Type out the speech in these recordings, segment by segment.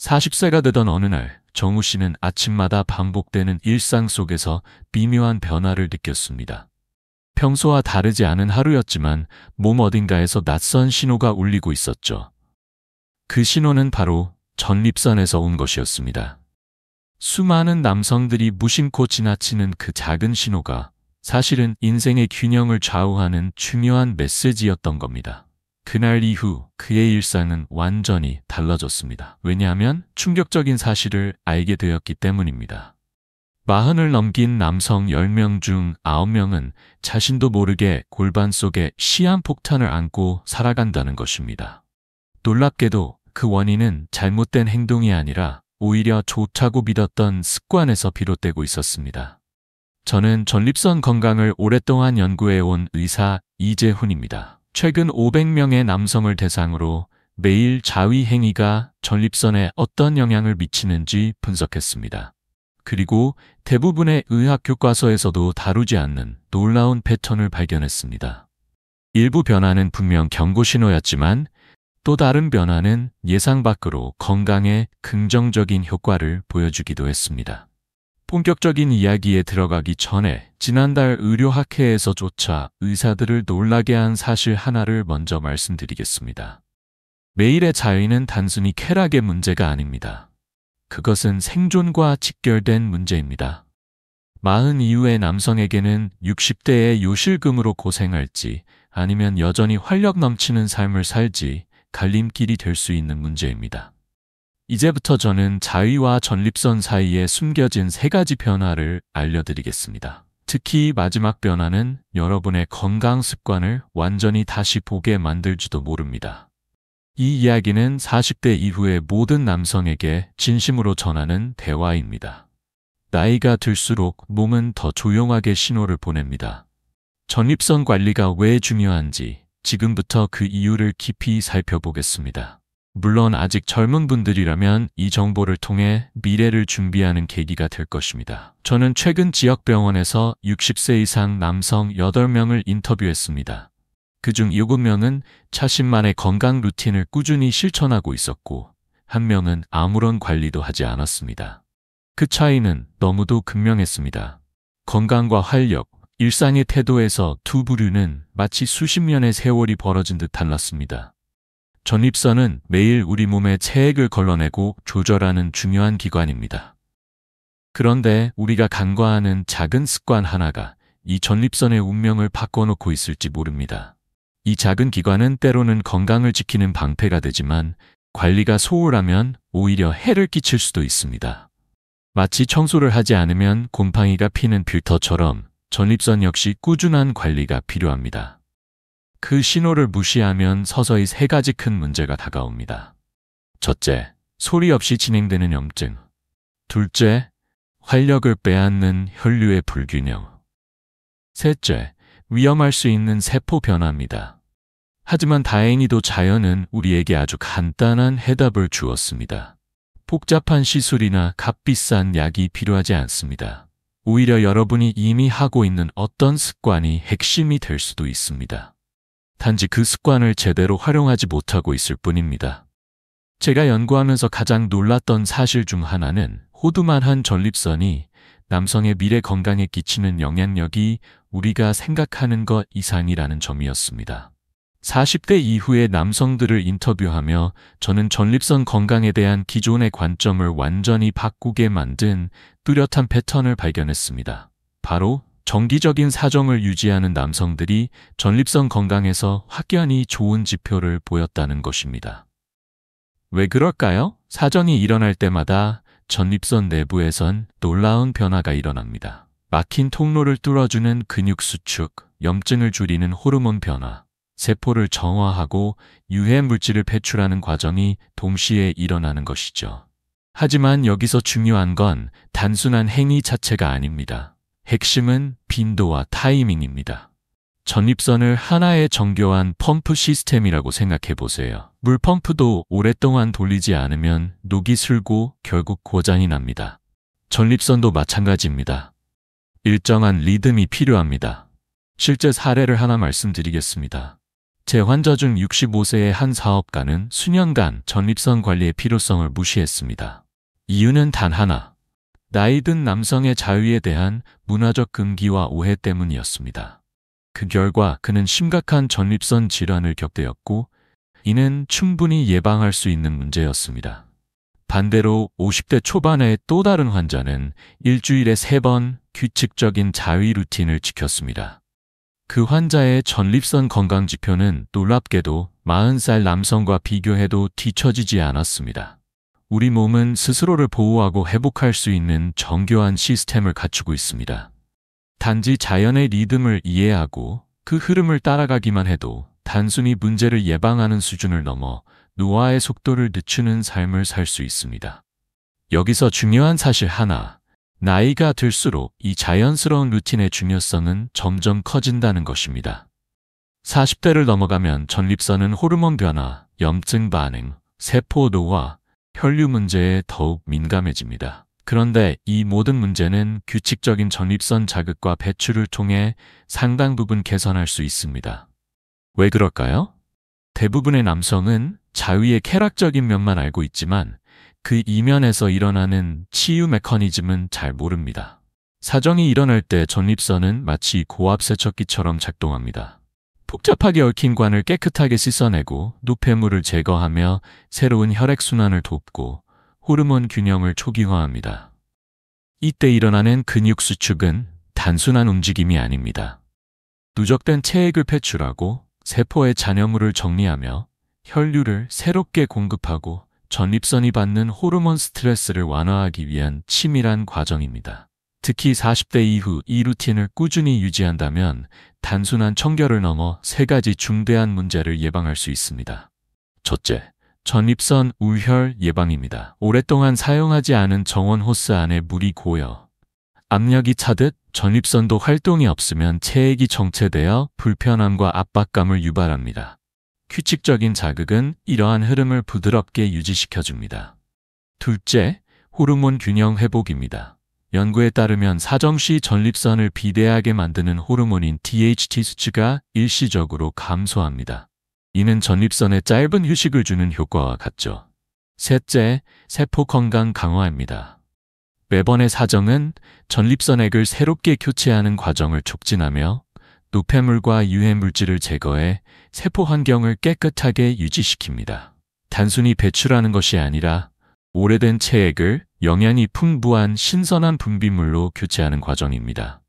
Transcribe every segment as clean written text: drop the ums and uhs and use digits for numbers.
40세가 되던 어느 날 정우 씨는 아침마다 반복되는 일상 속에서 미묘한 변화를 느꼈습니다. 평소와 다르지 않은 하루였지만 몸 어딘가에서 낯선 신호가 울리고 있었죠. 그 신호는 바로 전립선에서 온 것이었습니다. 수많은 남성들이 무심코 지나치는 그 작은 신호가 사실은 인생의 균형을 좌우하는 중요한 메시지였던 겁니다. 그날 이후 그의 일상은 완전히 달라졌습니다. 왜냐하면 충격적인 사실을 알게 되었기 때문입니다. 40을 넘긴 남성 10명 중 9명은 자신도 모르게 골반 속에 시한폭탄을 안고 살아간다는 것입니다. 놀랍게도 그 원인은 잘못된 행동이 아니라 오히려 좋다고 믿었던 습관에서 비롯되고 있었습니다. 저는 전립선 건강을 오랫동안 연구해온 의사 이재훈입니다. 최근 500명의 남성을 대상으로 매일 자위 행위가 전립선에 어떤 영향을 미치는지 분석했습니다. 그리고 대부분의 의학 교과서에서도 다루지 않는 놀라운 패턴을 발견했습니다. 일부 변화는 분명 경고 신호였지만 또 다른 변화는 예상 밖으로 건강에 긍정적인 효과를 보여주기도 했습니다. 본격적인 이야기에 들어가기 전에 지난달 의료학회에서조차 의사들을 놀라게 한 사실 하나를 먼저 말씀드리겠습니다. 매일의 자위는 단순히 쾌락의 문제가 아닙니다. 그것은 생존과 직결된 문제입니다. 40 이후의 남성에게는 60대의 요실금으로 고생할지 아니면 여전히 활력 넘치는 삶을 살지 갈림길이 될 수 있는 문제입니다. 이제부터 저는 자위와 전립선 사이에 숨겨진 3가지 변화를 알려드리겠습니다. 특히 마지막 변화는 여러분의 건강 습관을 완전히 다시 보게 만들지도 모릅니다. 이 이야기는 40대 이후의 모든 남성에게 진심으로 전하는 대화입니다. 나이가 들수록 몸은 더 조용하게 신호를 보냅니다. 전립선 관리가 왜 중요한지 지금부터 그 이유를 깊이 살펴보겠습니다. 물론 아직 젊은 분들이라면 이 정보를 통해 미래를 준비하는 계기가 될 것입니다. 저는 최근 지역병원에서 60세 이상 남성 8명을 인터뷰했습니다. 그중 7명은 자신만의 건강 루틴을 꾸준히 실천하고 있었고 1명은 아무런 관리도 하지 않았습니다. 그 차이는 너무도 극명했습니다. 건강과 활력, 일상의 태도에서 두 부류는 마치 수십 년의 세월이 벌어진 듯 달랐습니다. 전립선은 매일 우리 몸에 체액을 걸러내고 조절하는 중요한 기관입니다. 그런데 우리가 간과하는 작은 습관 하나가 이 전립선의 운명을 바꿔놓고 있을지 모릅니다. 이 작은 기관은 때로는 건강을 지키는 방패가 되지만 관리가 소홀하면 오히려 해를 끼칠 수도 있습니다. 마치 청소를 하지 않으면 곰팡이가 피는 필터처럼 전립선 역시 꾸준한 관리가 필요합니다. 그 신호를 무시하면 서서히 3가지 큰 문제가 다가옵니다. 첫째, 소리 없이 진행되는 염증. 둘째, 활력을 빼앗는 혈류의 불균형. 셋째, 위험할 수 있는 세포 변화입니다. 하지만 다행히도 자연은 우리에게 아주 간단한 해답을 주었습니다. 복잡한 시술이나 값비싼 약이 필요하지 않습니다. 오히려 여러분이 이미 하고 있는 어떤 습관이 핵심이 될 수도 있습니다. 단지 그 습관을 제대로 활용하지 못하고 있을 뿐입니다. 제가 연구하면서 가장 놀랐던 사실 중 하나는 호두만한 전립선이 남성의 미래 건강에 끼치는 영향력이 우리가 생각하는 것 이상이라는 점이었습니다. 40대 이후의 남성들을 인터뷰하며 저는 전립선 건강에 대한 기존의 관점을 완전히 바꾸게 만든 뚜렷한 패턴을 발견했습니다. 바로 정기적인 사정을 유지하는 남성들이 전립선 건강에서 확연히 좋은 지표를 보였다는 것입니다. 왜 그럴까요? 사정이 일어날 때마다 전립선 내부에선 놀라운 변화가 일어납니다. 막힌 통로를 뚫어주는 근육 수축, 염증을 줄이는 호르몬 변화, 세포를 정화하고 유해 물질을 배출하는 과정이 동시에 일어나는 것이죠. 하지만 여기서 중요한 건 단순한 행위 자체가 아닙니다. 핵심은 빈도와 타이밍입니다. 전립선을 하나의 정교한 펌프 시스템이라고 생각해 보세요. 물 펌프도 오랫동안 돌리지 않으면 녹이 슬고 결국 고장이 납니다. 전립선도 마찬가지입니다. 일정한 리듬이 필요합니다. 실제 사례를 하나 말씀드리겠습니다. 제 환자 중 65세의 한 사업가는 수년간 전립선 관리의 필요성을 무시했습니다. 이유는 단 하나, 나이 든 남성의 자유에 대한 문화적 금기와 오해 때문이었습니다. 그 결과 그는 심각한 전립선 질환을 겪되었고, 이는 충분히 예방할 수 있는 문제였습니다. 반대로 50대 초반의 또 다른 환자는 일주일에 3번 규칙적인 자위 루틴을 지켰습니다. 그 환자의 전립선 건강 지표는 놀랍게도 40살 남성과 비교해도 뒤처지지 않았습니다. 우리 몸은 스스로를 보호하고 회복할 수 있는 정교한 시스템을 갖추고 있습니다. 단지 자연의 리듬을 이해하고 그 흐름을 따라가기만 해도 단순히 문제를 예방하는 수준을 넘어 노화의 속도를 늦추는 삶을 살 수 있습니다. 여기서 중요한 사실 하나, 나이가 들수록 이 자연스러운 루틴의 중요성은 점점 커진다는 것입니다. 40대를 넘어가면 전립선은 호르몬 변화, 염증 반응, 세포 노화, 혈류 문제에 더욱 민감해집니다. 그런데 이 모든 문제는 규칙적인 전립선 자극과 배출을 통해 상당 부분 개선할 수 있습니다. 왜 그럴까요? 대부분의 남성은 자위의 쾌락적인 면만 알고 있지만 그 이면에서 일어나는 치유 메커니즘은 잘 모릅니다. 사정이 일어날 때 전립선은 마치 고압 세척기처럼 작동합니다. 복잡하게 얽힌 관을 깨끗하게 씻어내고 노폐물을 제거하며 새로운 혈액순환을 돕고 호르몬 균형을 초기화합니다. 이때 일어나는 근육 수축은 단순한 움직임이 아닙니다. 누적된 체액을 배출하고 세포의 잔여물을 정리하며 혈류를 새롭게 공급하고 전립선이 받는 호르몬 스트레스를 완화하기 위한 치밀한 과정입니다. 특히 40대 이후 이 루틴을 꾸준히 유지한다면 단순한 청결을 넘어 3가지 중대한 문제를 예방할 수 있습니다. 첫째, 전립선 울혈 예방입니다. 오랫동안 사용하지 않은 정원 호스 안에 물이 고여 압력이 차듯 전립선도 활동이 없으면 체액이 정체되어 불편함과 압박감을 유발합니다. 규칙적인 자극은 이러한 흐름을 부드럽게 유지시켜줍니다. 둘째, 호르몬 균형 회복입니다. 연구에 따르면 사정 시 전립선을 비대하게 만드는 호르몬인 DHT 수치가 일시적으로 감소합니다. 이는 전립선에 짧은 휴식을 주는 효과와 같죠. 셋째, 세포 건강 강화입니다. 매번의 사정은 전립선액을 새롭게 교체하는 과정을 촉진하며 노폐물과 유해 물질을 제거해 세포 환경을 깨끗하게 유지시킵니다. 단순히 배출하는 것이 아니라 오래된 체액을 영양이 풍부한 신선한 분비물로 교체하는 과정입니다.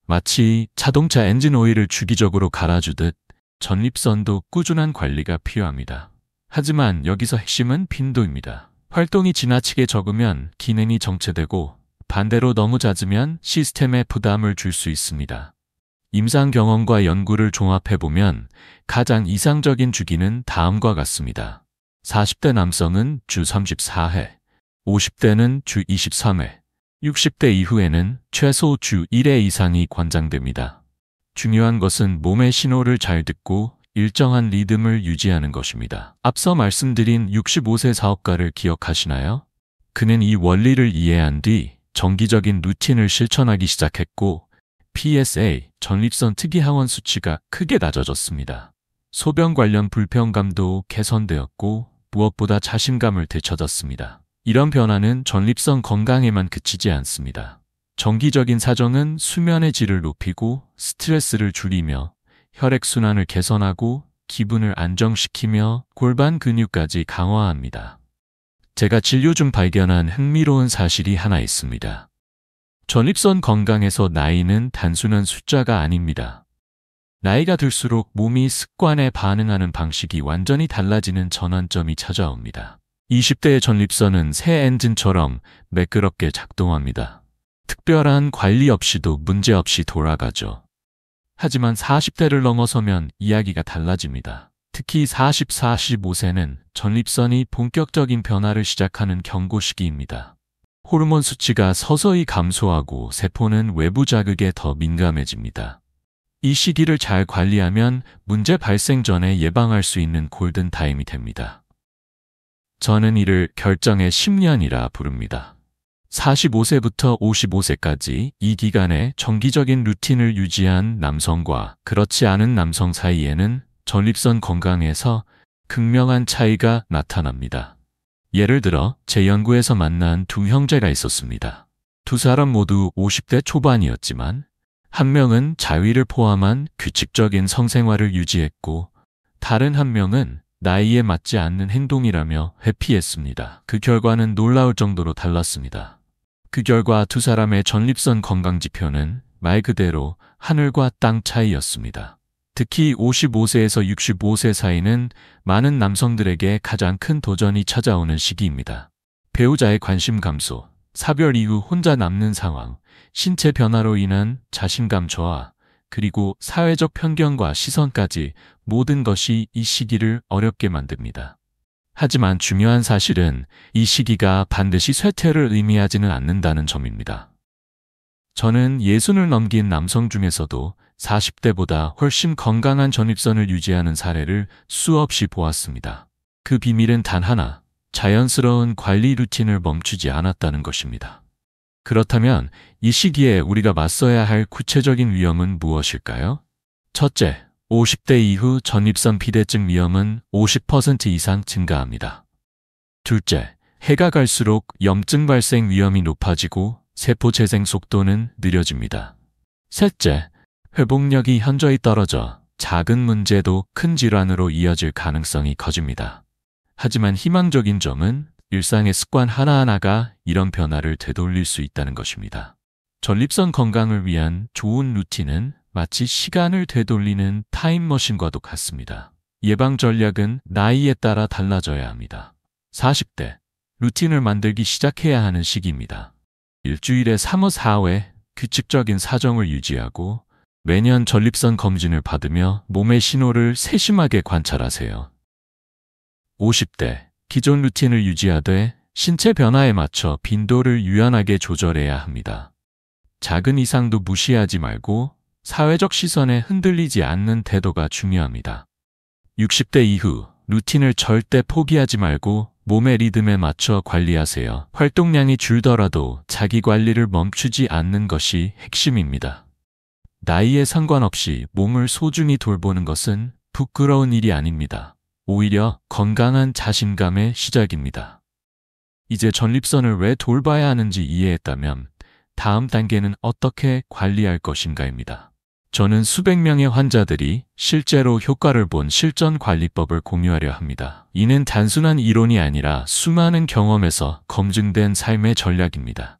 마치 자동차 엔진 오일을 주기적으로 갈아주듯 전립선도 꾸준한 관리가 필요합니다. 하지만 여기서 핵심은 빈도입니다. 활동이 지나치게 적으면 기능이 정체되고 반대로 너무 잦으면 시스템에 부담을 줄 수 있습니다. 임상 경험과 연구를 종합해보면 가장 이상적인 주기는 다음과 같습니다. 40대 남성은 주 34회, 50대는 주 23회, 60대 이후에는 최소 주 1회 이상이 권장됩니다. 중요한 것은 몸의 신호를 잘 듣고 일정한 리듬을 유지하는 것입니다. 앞서 말씀드린 65세 사업가를 기억하시나요? 그는 이 원리를 이해한 뒤 정기적인 루틴을 실천하기 시작했고 PSA, 전립선 특이항원 수치가 크게 낮아졌습니다. 소변 관련 불편감도 개선되었고 무엇보다 자신감을 되찾았습니다. 이런 변화는 전립선 건강에만 그치지 않습니다. 정기적인 사정은 수면의 질을 높이고 스트레스를 줄이며 혈액순환을 개선하고 기분을 안정시키며 골반 근육까지 강화합니다. 제가 진료 중 발견한 흥미로운 사실이 하나 있습니다. 전립선 건강에서 나이는 단순한 숫자가 아닙니다. 나이가 들수록 몸이 습관에 반응하는 방식이 완전히 달라지는 전환점이 찾아옵니다. 20대의 전립선은 새 엔진처럼 매끄럽게 작동합니다. 특별한 관리 없이도 문제없이 돌아가죠. 하지만 40대를 넘어서면 이야기가 달라집니다. 특히 40, 45세는 전립선이 본격적인 변화를 시작하는 경고 시기입니다. 호르몬 수치가 서서히 감소하고 세포는 외부 자극에 더 민감해집니다. 이 시기를 잘 관리하면 문제 발생 전에 예방할 수 있는 골든타임이 됩니다. 저는 이를 결정의 10년이라 부릅니다. 45세부터 55세까지 이 기간에 정기적인 루틴을 유지한 남성과 그렇지 않은 남성 사이에는 전립선 건강에서 극명한 차이가 나타납니다. 예를 들어 제 연구에서 만난 두 형제가 있었습니다. 두 사람 모두 50대 초반이었지만 한 명은 자위를 포함한 규칙적인 성생활을 유지했고 다른 한 명은 나이에 맞지 않는 행동이라며 회피했습니다. 그 결과는 놀라울 정도로 달랐습니다. 그 결과 두 사람의 전립선 건강 지표는 말 그대로 하늘과 땅 차이였습니다. 특히 55세에서 65세 사이는 많은 남성들에게 가장 큰 도전이 찾아오는 시기입니다. 배우자의 관심 감소, 사별 이후 혼자 남는 상황, 신체 변화로 인한 자신감 저하, 그리고 사회적 편견과 시선까지 모든 것이 이 시기를 어렵게 만듭니다. 하지만 중요한 사실은 이 시기가 반드시 쇠퇴를 의미하지는 않는다는 점입니다. 저는 60을 넘긴 남성 중에서도 40대보다 훨씬 건강한 전립선을 유지하는 사례를 수없이 보았습니다. 그 비밀은 단 하나, 자연스러운 관리 루틴을 멈추지 않았다는 것입니다. 그렇다면 이 시기에 우리가 맞서야 할 구체적인 위험은 무엇일까요? 첫째, 50대 이후 전립선 비대증 위험은 50% 이상 증가합니다. 둘째, 해가 갈수록 염증 발생 위험이 높아지고 세포 재생 속도는 느려집니다. 셋째, 회복력이 현저히 떨어져 작은 문제도 큰 질환으로 이어질 가능성이 커집니다. 하지만 희망적인 점은 일상의 습관 하나하나가 이런 변화를 되돌릴 수 있다는 것입니다. 전립선 건강을 위한 좋은 루틴은 마치 시간을 되돌리는 타임머신과도 같습니다. 예방 전략은 나이에 따라 달라져야 합니다. 40대, 루틴을 만들기 시작해야 하는 시기입니다. 일주일에 3호 4회 규칙적인 사정을 유지하고 매년 전립선 검진을 받으며 몸의 신호를 세심하게 관찰하세요. 50대, 기존 루틴을 유지하되 신체 변화에 맞춰 빈도를 유연하게 조절해야 합니다. 작은 이상도 무시하지 말고 사회적 시선에 흔들리지 않는 태도가 중요합니다. 60대 이후 루틴을 절대 포기하지 말고 몸의 리듬에 맞춰 관리하세요. 활동량이 줄더라도 자기 관리를 멈추지 않는 것이 핵심입니다. 나이에 상관없이 몸을 소중히 돌보는 것은 부끄러운 일이 아닙니다. 오히려 건강한 자신감의 시작입니다. 이제 전립선을 왜 돌봐야 하는지 이해했다면 다음 단계는 어떻게 관리할 것인가입니다. 저는 수백 명의 환자들이 실제로 효과를 본 실전 관리법을 공유하려 합니다. 이는 단순한 이론이 아니라 수많은 경험에서 검증된 삶의 전략입니다.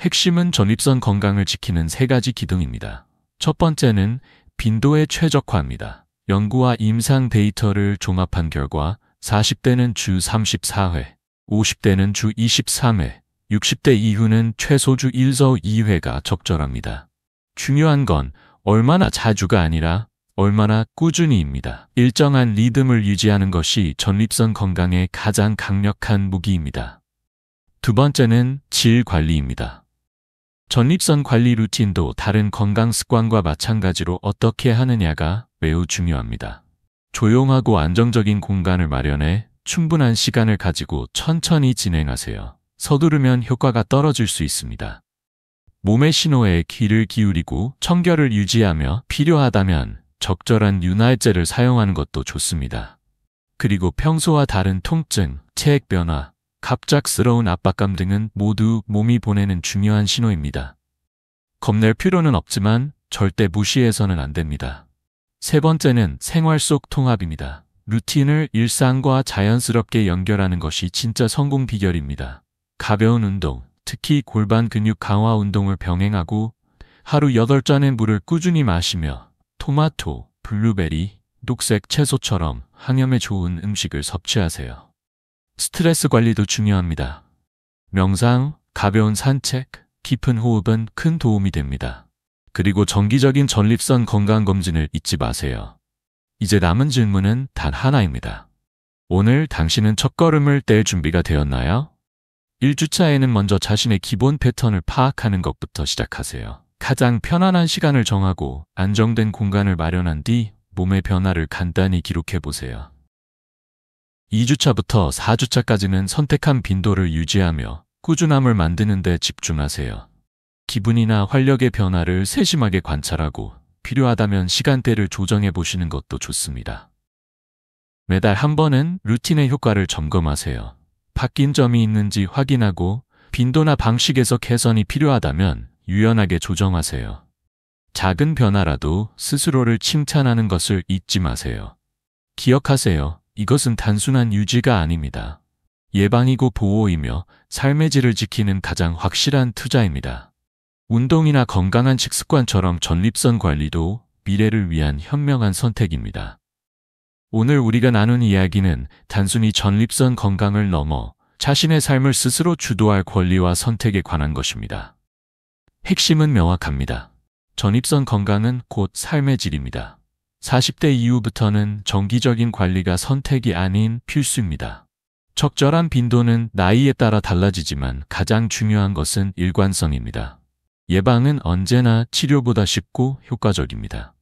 핵심은 전립선 건강을 지키는 3가지 기둥입니다. 첫 번째는 빈도의 최적화입니다. 연구와 임상 데이터를 종합한 결과 40대는 주 34회, 50대는 주 23회, 60대 이후는 최소 주 1서 2회가 적절합니다. 중요한 건 얼마나 자주가 아니라 얼마나 꾸준히입니다. 일정한 리듬을 유지하는 것이 전립선 건강의 가장 강력한 무기입니다. 두 번째는 질 관리입니다. 전립선 관리 루틴도 다른 건강 습관과 마찬가지로 어떻게 하느냐가 매우 중요합니다. 조용하고 안정적인 공간을 마련해 충분한 시간을 가지고 천천히 진행하세요. 서두르면 효과가 떨어질 수 있습니다. 몸의 신호에 귀를 기울이고 청결을 유지하며 필요하다면 적절한 윤활제를 사용하는 것도 좋습니다. 그리고 평소와 다른 통증, 체액 변화, 갑작스러운 압박감 등은 모두 몸이 보내는 중요한 신호입니다. 겁낼 필요는 없지만 절대 무시해서는 안 됩니다. 세 번째는 생활 속 통합입니다. 루틴을 일상과 자연스럽게 연결하는 것이 진짜 성공 비결입니다. 가벼운 운동, 특히 골반 근육 강화 운동을 병행하고 하루 8잔의 물을 꾸준히 마시며 토마토, 블루베리, 녹색 채소처럼 항염에 좋은 음식을 섭취하세요. 스트레스 관리도 중요합니다. 명상, 가벼운 산책, 깊은 호흡은 큰 도움이 됩니다. 그리고 정기적인 전립선 건강검진을 잊지 마세요. 이제 남은 질문은 단 하나입니다. 오늘 당신은 첫걸음을 뗄 준비가 되었나요? 1주차에는 먼저 자신의 기본 패턴을 파악하는 것부터 시작하세요. 가장 편안한 시간을 정하고 안정된 공간을 마련한 뒤 몸의 변화를 간단히 기록해 보세요. 2주차부터 4주차까지는 선택한 빈도를 유지하며 꾸준함을 만드는 데 집중하세요. 기분이나 활력의 변화를 세심하게 관찰하고 필요하다면 시간대를 조정해 보시는 것도 좋습니다. 매달 한 번은 루틴의 효과를 점검하세요. 바뀐 점이 있는지 확인하고 빈도나 방식에서 개선이 필요하다면 유연하게 조정하세요. 작은 변화라도 스스로를 칭찬하는 것을 잊지 마세요. 기억하세요. 이것은 단순한 유지가 아닙니다. 예방이고 보호이며 삶의 질을 지키는 가장 확실한 투자입니다. 운동이나 건강한 식습관처럼 전립선 관리도 미래를 위한 현명한 선택입니다. 오늘 우리가 나눈 이야기는 단순히 전립선 건강을 넘어 자신의 삶을 스스로 주도할 권리와 선택에 관한 것입니다. 핵심은 명확합니다. 전립선 건강은 곧 삶의 질입니다. 40대 이후부터는 정기적인 관리가 선택이 아닌 필수입니다. 적절한 빈도는 나이에 따라 달라지지만 가장 중요한 것은 일관성입니다. 예방은 언제나 치료보다 쉽고 효과적입니다.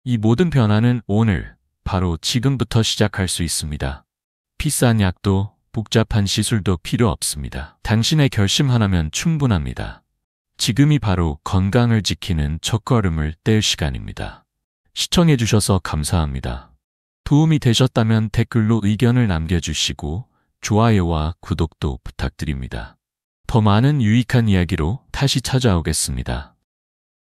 이 모든 변화는 오늘, 바로 지금부터 시작할 수 있습니다. 비싼 약도 복잡한 시술도 필요 없습니다. 당신의 결심 하나면 충분합니다. 지금이 바로 건강을 지키는 첫걸음을 뗄 시간입니다. 시청해주셔서 감사합니다. 도움이 되셨다면 댓글로 의견을 남겨주시고 좋아요와 구독도 부탁드립니다. 더 많은 유익한 이야기로 다시 찾아오겠습니다.